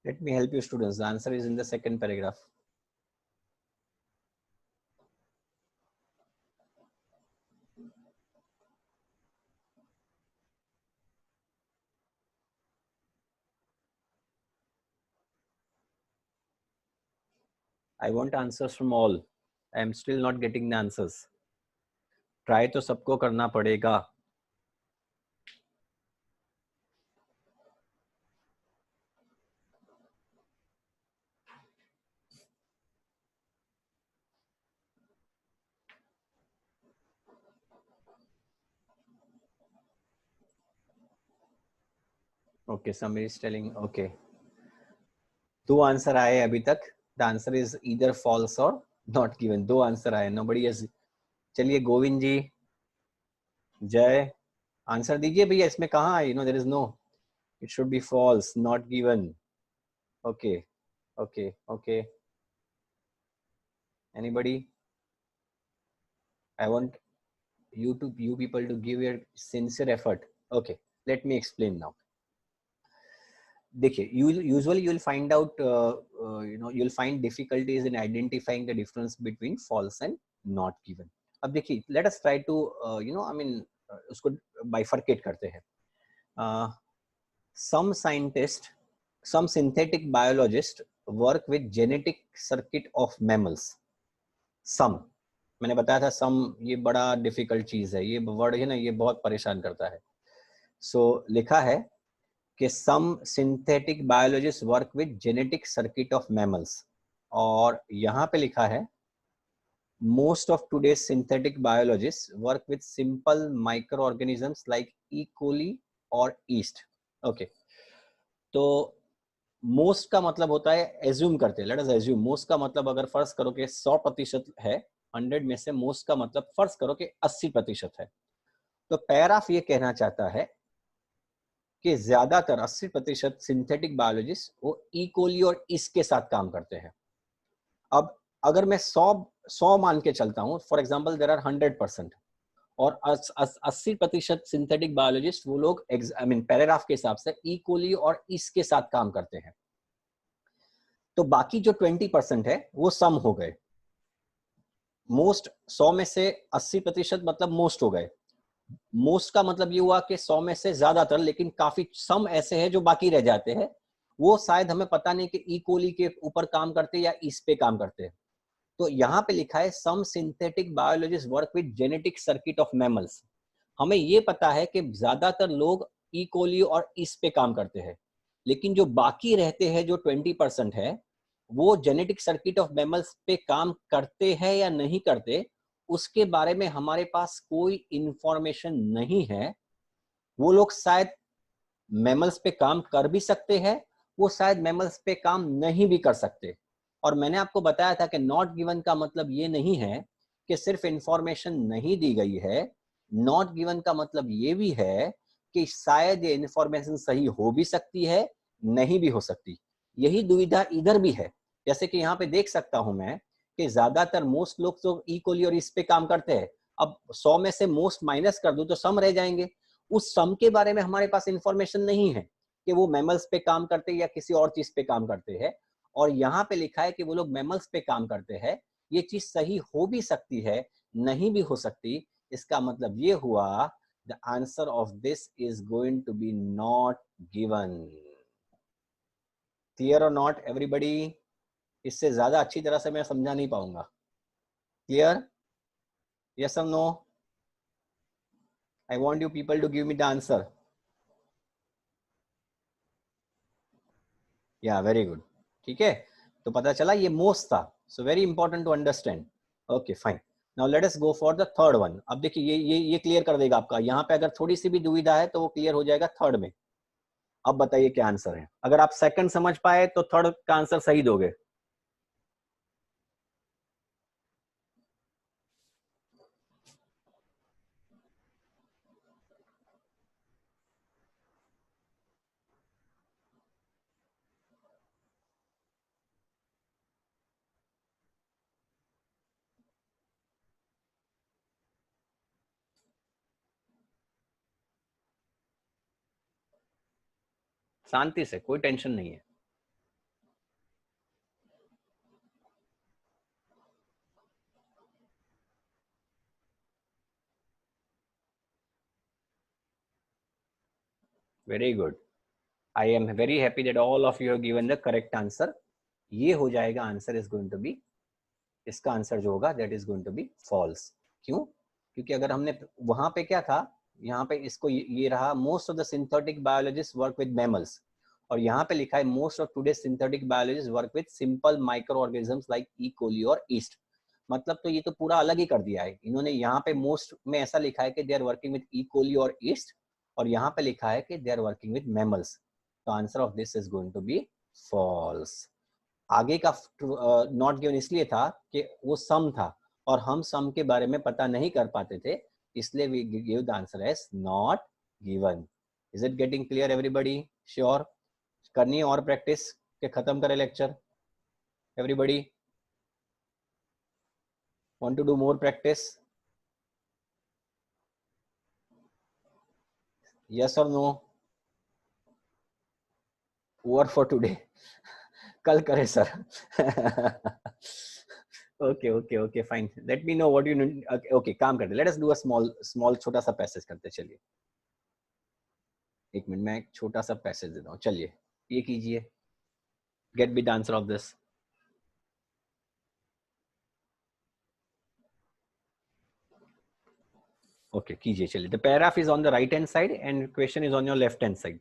Let me help you students. The answer is in the second paragraph. I want answers from all. I am still not getting the answers. Try तो सबको करना पड़ेगा. Okay, somebody is telling. Okay, 2 answer आए अभी तक. The answer is either false or not given. 2 answer आए. Nobody has. चलिए गोविंद जी, जय, आंसर दीजिए भैया. इसमें कहाँ है? there is no. It should be false, not given. Okay, okay, okay. Anybody? I want you people to give your sincere effort. Okay, let me explain now. देखिए, usually you will find out, you will find difficulties in identifying the difference between false and not given. अब देखिए, let us try to I mean उसको bifurcate करते हैं. Some scientist, some synthetic biologists work with genetic circuit of mammals. Some, मैंने बताया था सम ये बड़ा डिफिकल्ट चीज है, ये वर्ड है ना, ये बहुत परेशान करता है. सो लिखा है कि some synthetic biologists work with genetic circuit of mammals, और यहाँ पे लिखा है most of today's synthetic biologists work with simple microorganisms like E. coli और yeast. Okay, तो मोस्ट का मतलब होता है एज्यूम करते हैं, लेट अस एज्यूम. मोस्ट का मतलब अगर फर्ज करो कि 100% है 100 में से, मोस्ट का मतलब फर्ज करो कि 80% है. तो पैराग्राफ ये कहना चाहता है कि ज्यादातर 80% सिंथेटिक बायोलॉजिस्ट वो ई कोली और इसके साथ काम करते हैं. अब अगर मैं 100 मान के चलता हूं, फॉर एग्जाम्पल देयर आर 100%, और 80% सिंथेटिक बायोलॉजिस्ट वो लोग आई मीन पैराग्राफ के हिसाब से ई कोली और इसके साथ काम करते हैं, तो बाकी जो 20% है वो सम हो गए. मोस्ट 100 में से 80% मतलब मोस्ट हो गए. मोस्ट का मतलब ये हुआ कि 100 में से ज्यादातर, लेकिन काफी सम ऐसे हैं जो बाकी रह जाते हैं, वो शायद हमें पता नहीं कि ई कोली के ऊपर काम करते या इस पे काम करते हैं. तो यहाँ पे लिखा है some synthetic biologist work with genetic circuit of mammals. हमें ये पता है कि ज्यादातर लोग ई कोली और इस पे काम करते हैं, लेकिन जो बाकी रहते हैं जो 20% है, वो जेनेटिक सर्किट ऑफ मैमल्स पे काम करते हैं या नहीं करते, उसके बारे में हमारे पास कोई इंफॉर्मेशन नहीं है. वो लोग शायद मैमल्स पे काम कर भी सकते हैं, वो शायद मैमल्स पे काम नहीं भी कर सकते. और मैंने आपको बताया था कि नॉट गिवन का मतलब ये नहीं है कि सिर्फ इंफॉर्मेशन नहीं दी गई है. नॉट गिवन का मतलब ये भी है कि शायद ये इंफॉर्मेशन सही हो भी सकती है, नहीं भी हो सकती. यही दुविधा इधर भी है. जैसे कि यहाँ पे देख सकता हूं मैं कि ज्यादातर मोस्ट लोग तो ई कोली और इस पे काम करते हैं. अब 100 में से मोस्ट माइनस कर दूं तो सम रह जाएंगे. उस सम के बारे में हमारे पास इंफॉर्मेशन नहीं है कि वो मैमल्स पे काम करते हैं या किसी और चीज पे काम करते हैं. और यहाँ पे लिखा है कि वो लोग मैमल्स पे काम करते हैं. ये चीज सही हो भी सकती है, नहीं भी हो सकती. इसका मतलब ये हुआ the answer of this is going to be not given. Clear और नॉट एवरीबडी? इससे ज्यादा अच्छी तरह से मैं समझा नहीं पाऊंगा. क्लियर? यस और no? I want you people to give me the answer. या वेरी गुड. ठीक है, तो पता चला ये मोस्ट था. So very important to understand. Okay fine. Now let us go for the third one. अब देखिए ये क्लियर कर देगा आपका. यहाँ पे अगर थोड़ी सी भी दुविधा है तो वो क्लियर हो जाएगा थर्ड में. अब बताइए क्या आंसर है. अगर आप सेकंड समझ पाए तो थर्ड का आंसर सही दोगे. शांति से, कोई टेंशन नहीं है. Very good. I am very happy that all of you have given the correct answer. ये हो जाएगा answer is going to be, इसका आंसर जो होगा that is going to be false. क्यों? क्योंकि अगर हमने वहां पे क्या था, यहाँ पे इसको ये रहा most of the synthetic biologist work with mammals, और यहाँ पे लिखा है most of today synthetic biologist work with simple micro organisms like E coli और ईस्ट. मतलब तो ये तो पूरा अलग ही कर दिया है इन्होंने. यहाँ पे मोस्ट में ऐसा लिखा है कि they are working with E coli और ईस्ट, और यहाँ पे लिखा है कि they are working with mammals. तो answer of this is going to be false. आगे का नॉट गिवन इसलिए था कि वो सम था और हम सम के बारे में पता नहीं कर पाते थे, इसलिए we give the answer as not given. Is it getting clear everybody? Sure? करनी है और प्रैक्टिस के खत्म करें lecture? Everybody want to do more practice? Yes और नो? Over for today. कल करें sir. Okay fine, let me know what you need. Okay, काम करते, let us do a small छोटा सा पैसेज करते, चलिए। एक मिनट, मैं एक छोटा सा पैसेज देता हूँ, चलिए ये कीजिए, get be the answer of this. Okay कीजिए, चलिए। The paragraph is on the right hand side and question is on your left hand side.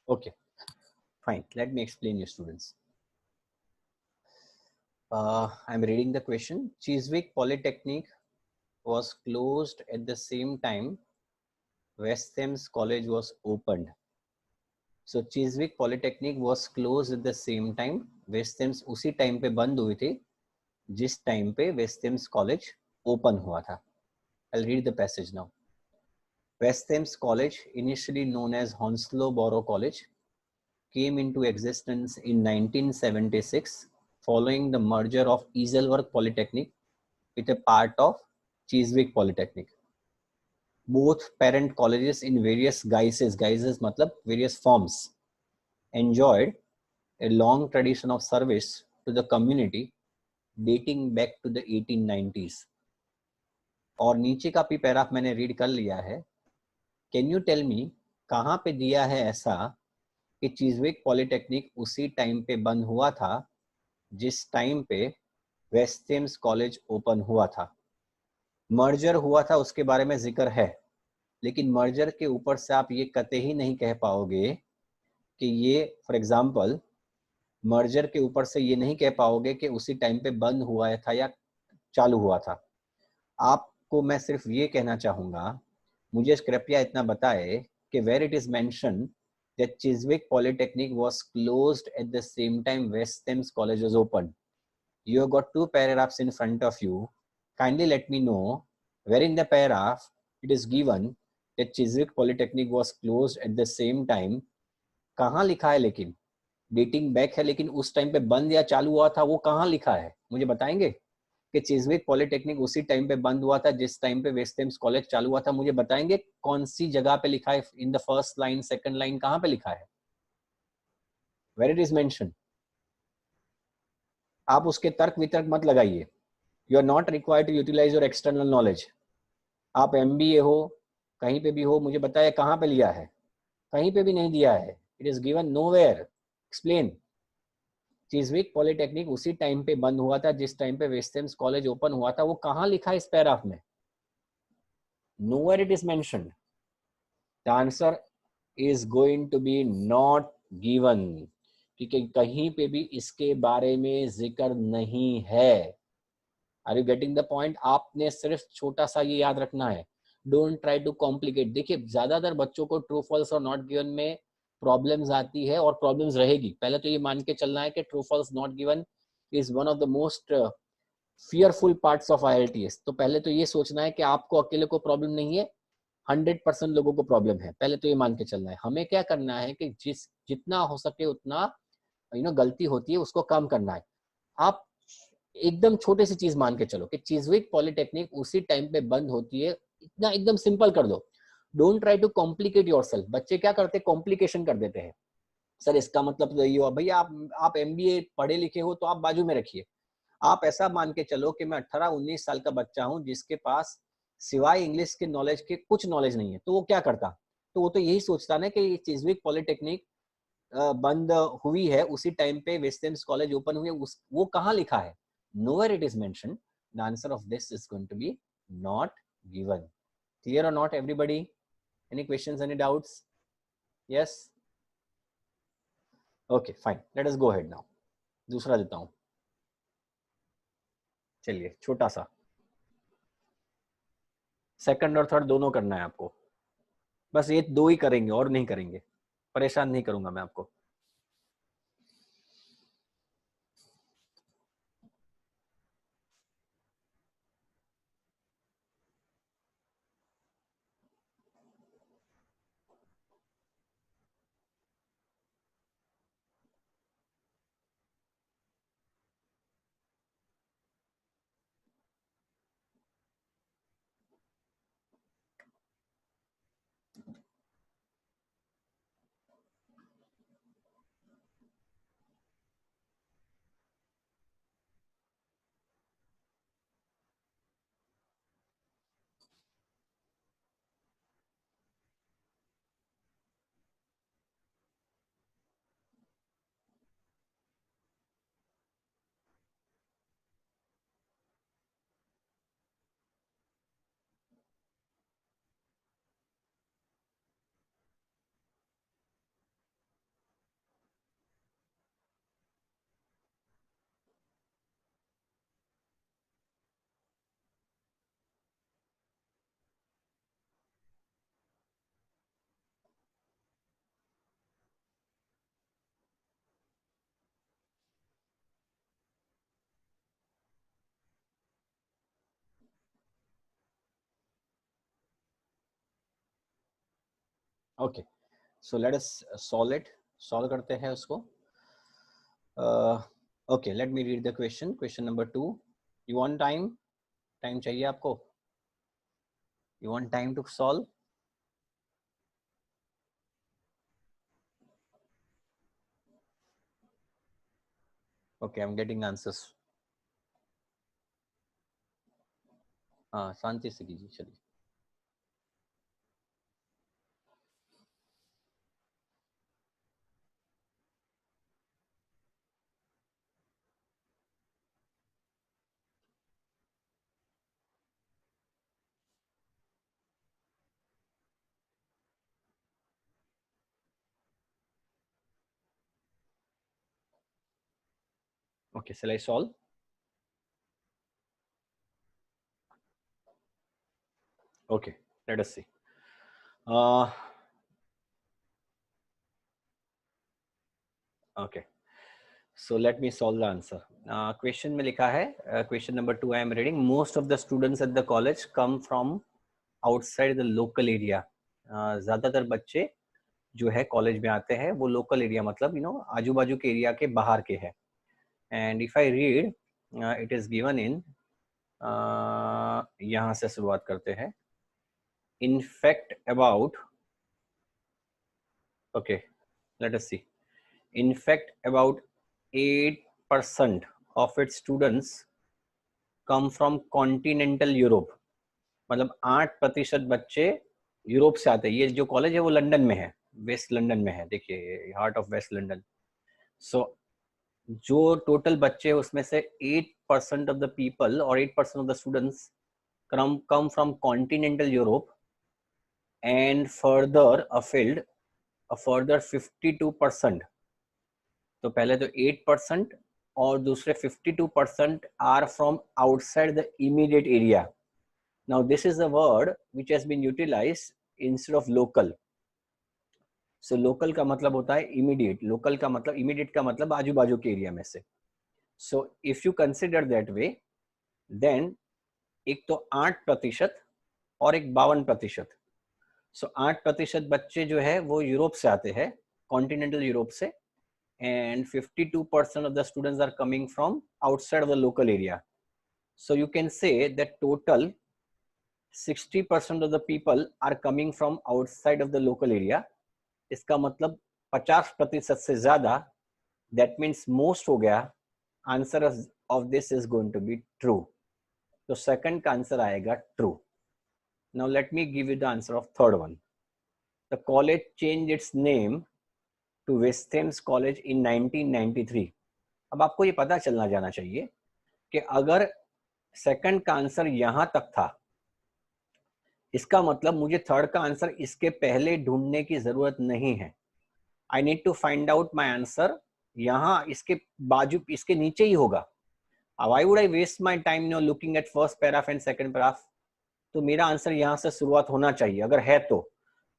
Okay, fine. Let me explain you, students. I'm reading the question. Chiswick Polytechnic was closed at the same time West Thames College was opened. So Chiswick Polytechnic was closed at the same time. West Thames उसी time पे बंद हुई थी जिस time पे West Thames College open हुआ था. I'll read the passage now. West Thames College, initially known as Hounslow Borough College, came into existence in 1976 following the merger of Isleworth Polytechnic with a part of Chiswick Polytechnic. Both parent colleges in various guises मतलब various forms, enjoyed a long tradition of service to the community dating back to the 1890s. और नीचे का भी paragraph मैंने read कर लिया है. Can you tell me कहाँ पे दिया है ऐसा कि चीजविक पॉलिटेक्निक उसी टाइम पे बंद हुआ था जिस टाइम पे वेस्ट थेम्स कॉलेज ओपन हुआ था. मर्जर हुआ था उसके बारे में जिक्र है, लेकिन मर्जर के ऊपर से आप ये कतई ही नहीं कह पाओगे कि ये, फॉर एग्जांपल, मर्जर के ऊपर से ये नहीं कह पाओगे कि उसी टाइम पे बंद हुआ था या चालू हुआ था. आपको मैं सिर्फ ये कहना चाहूँगा, मुझे कृपया इतना बताए कि where it is mention that Chiswick Polytechnic was closed at the same time West Thames College was opened. You have got two paragraphs in front of you. Kindly let me know where in the paragraph it is given that Chiswick Polytechnic was closed at the same time. कहाँ लिखा है, लेकिन dating back है, लेकिन उस time पे बंद या चालू हुआ था वो कहाँ लिखा है? मुझे बताएंगे कि चिजविक पॉलिटेक्निक उसी टाइम पे बंद हुआ था जिस टाइम पे वेस्ट थेम्स कॉलेज चालू हुआ था. मुझे बताएंगे कौन सी जगह पे लिखा है? In the first line, second line, कहाँ पे लिखा है? Where it is mention. आप उसके तर्क वितर्क मत लगाइए. You are not required to utilise your external knowledge. आप MBA हो, कहीं पे भी हो, मुझे बताया कहाँ पे लिया है? कहीं पे भी नहीं दिया है. It is given nowhere. Explain. Chiswick Polytechnic उसी टाइम पे बंद हुआ था जिस टाइम पे वेस्ट थेम्स कॉलेज ओपन हुआ था. वो कहाँ लिखा है इस पैराग्राफ में? Nowhere it is mentioned. The answer is going to be not given. ठीक है, कहीं पे भी इसके बारे में जिक्र नहीं है. Are you getting the point? आपने सिर्फ छोटा सा ये याद रखना है. Don't try to complicate. देखिए, ज्यादातर बच्चों को ट्रू फॉल्स और नॉट गिवन में प्रॉब्लम्स आती है और प्रॉब्लम्स रहेगी. पहले तो ये मान के चलना है कि true false not given is one of the most fearful parts of IELTS. तो पहले तो ये सोचना है कि आपको अकेले को प्रॉब्लम नहीं है, 100% लोगों को प्रॉब्लम है. पहले तो ये मान के चलना है. हमें क्या करना है कि जितना हो सके उतना गलती होती है उसको कम करना है. आप एकदम छोटे सी चीज मान के चलो कि चिज्विक पॉलिटेक्निक उसी टाइम पे बंद होती है, इतना एकदम सिंपल कर दो। Don't try to complicate yourself. बच्चे क्या करते हैं, कॉम्प्लिकेशन कर देते हैं। सर इसका मतलब तो ये हुआ भैया, आप एमबीए पढ़े लिखे हो तो आप बाजू में रखिए। आप ऐसा मान के चलो कि मैं 18-19 साल का बच्चा हूं जिसके पास सिवाय इंग्लिश के नॉलेज के कुछ नॉलेज नहीं है, तो वो क्या करता? तो वो तो यही सोचता ना कि चिज्विक पॉलिटेक्निक बंद हुई है उसी टाइम पे वेस्टर्न कॉलेज ओपन हुए, उस वो कहाँ लिखा है? Nowhere it is mention. The answer of this is going to be not given. Clear और not everybody? Any questions, any doubts? Yes, okay fine, let us go ahead now. दूसरा देता हूं, चलिए छोटा सा, सेकंड और थर्ड दोनों करना है आपको। बस ये दो ही करेंगे और नहीं करेंगे, परेशान नहीं करूंगा मैं आपको। Okay, so let us solve it. Solve करते हैं उसको। Okay, let me read the question. Question number 2, you want time? Time चाहिए आपको? You want time to solve? Okay, I am getting answers. हाँ, शांति से कीजिए, चलिए। Okay, shall I solve? Okay, let us see. Okay, so let me solve the answer. Question में लिखा है, question number 2 I am reading. Most of the students at the college come from outside the local area. ज़्यादातर बच्चे जो है college में आते हैं वो लोकल एरिया, मतलब आजू बाजू के एरिया के बाहर के हैं। And if I read, it is given in, यहाँ से शुरुआत करते हैं। In fact about, okay, let us see. In fact about 8% of its students come from continental Europe. मतलब 8% बच्चे यूरोप से आते हैं। ये जो कॉलेज है वो लंदन में है, वेस्ट लंदन में है, देखिए हार्ट ऑफ वेस्ट लंदन। सो जो टोटल बच्चे उसमें से 8% ऑफ द पीपल और 8% of the students come from continental Europe, and further afield a further 52%। तो पहले तो 8% और दूसरे 52% are from outside the immediate area. Now this is a word which has been utilized instead of local. So local का मतलब होता है immediate, local का मतलब immediate का मतलब आजू बाजू के एरिया में से। So if you consider that way, then एक तो 8% और एक 52%। सो 8% बच्चे जो है वो यूरोप से आते हैं, कॉन्टिनेंटल यूरोप से, and 52% of the students are coming from outside of the local area. So you can say that total 60% of the people are coming from outside of the local area. इसका मतलब 50% से ज्यादा, that means most हो गया. Answer of this is going to be true. तो second का answer आएगा true. Now let me give you the answer of third one. The college changed its name to West Thames College in 1993. अब आपको ये पता चलना जाना चाहिए कि अगर सेकंड का आंसर यहां तक था, इसका मतलब मुझे थर्ड का आंसर इसके पहले ढूंढने की जरूरत नहीं है. I need to find out my answer यहाँ इसके बाजू, इसके नीचे ही होगा. Why would I waste my time no looking at first paragraph and second paragraph. तो मेरा आंसर यहाँ से शुरुआत होना चाहिए. अगर है तो,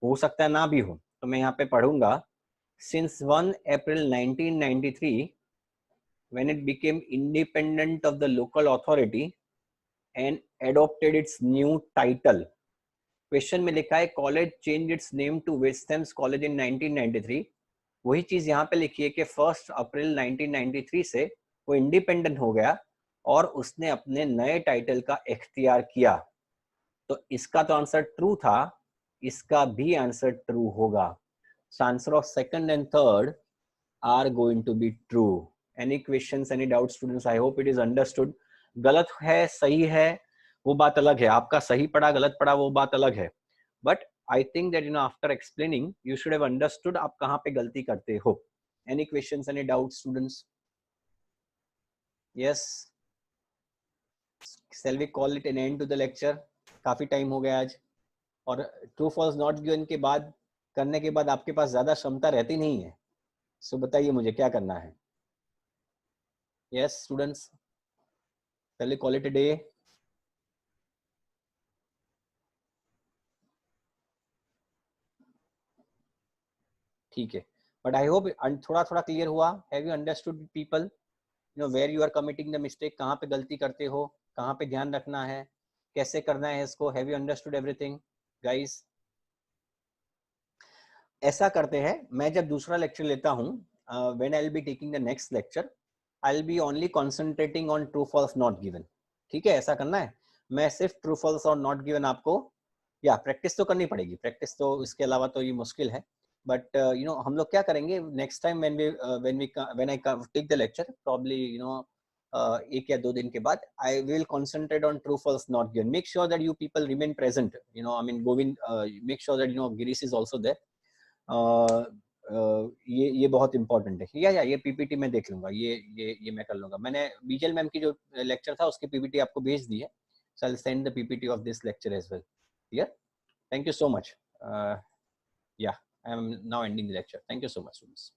हो सकता है ना भी हो, तो मैं यहाँ पे पढ़ूंगा since 1 April 1993 when it became independent of the local authority and adopted its new title. Question में लिखा है college change its name to West Thames College in 1993. वही चीज यहाँ पे लिखी है कि 1 अप्रैल 1993 से वो इंडिपेंडेंट हो गया और उसने अपने नए टाइटल का इख्तियार किया. तो इसका तो आंसर ट्रू था, इसका भी आंसर ट्रू होगा. So answer of second and third are going to be true. Any questions, any doubts, students? I hope it is understood. गलत है सही है वो बात अलग है, आपका सही पढ़ा गलत पढ़ा वो बात अलग है. But I think that after explaining you should have understood आप कहाँ पे गलती करते हो. Any questions, any doubts, students? Yes. Shall we call it an end to the lecture? काफी टाइम हो गया आज, और ट्रू फॉल्स नॉट गिवन के बाद करने के बाद आपके पास ज्यादा क्षमता रहती नहीं है. सो बताइए मुझे क्या करना है. यस स्टूडेंट्स, पहले कॉल इट अ डे. ठीक है, बट आई होप थोड़ा थोड़ा क्लियर हुआ. Have you understood people where you are committing the mistake, कहाँ पे गलती करते हो, कहाँ पे ध्यान रखना है, कैसे करना है इसको. Have you understood everything guys? ऐसा करते हैं, मैं जब दूसरा लेक्चर लेता हूँ, when I will be taking the next lecture, I will be only concentrating on true false not given. ठीक है, ऐसा करना है. मैं सिर्फ ट्रू फॉल्स और नॉट गिवन आपको, या प्रैक्टिस तो करनी पड़ेगी, प्रैक्टिस तो इसके अलावा तो ये मुश्किल है. बट हम लोग क्या करेंगे next time when I take the lecture, probably एक या दो दिन के बाद, I will concentrate on true false not given. Make sure that you people remain present. I mean Govind, make sure that Girish is also there. ये बहुत important है. या ये पीपीटी मैं देख लूंगा, ये मैं कर लूंगा. मैंने बीजल मैम की जो लेक्चर था उसकी पीपीटी आपको भेज दी है. So I'll send the PPT of this lecture as well. Yeah. Thank you so much. Yeah, I am now ending the lecture. Thank you so much, students.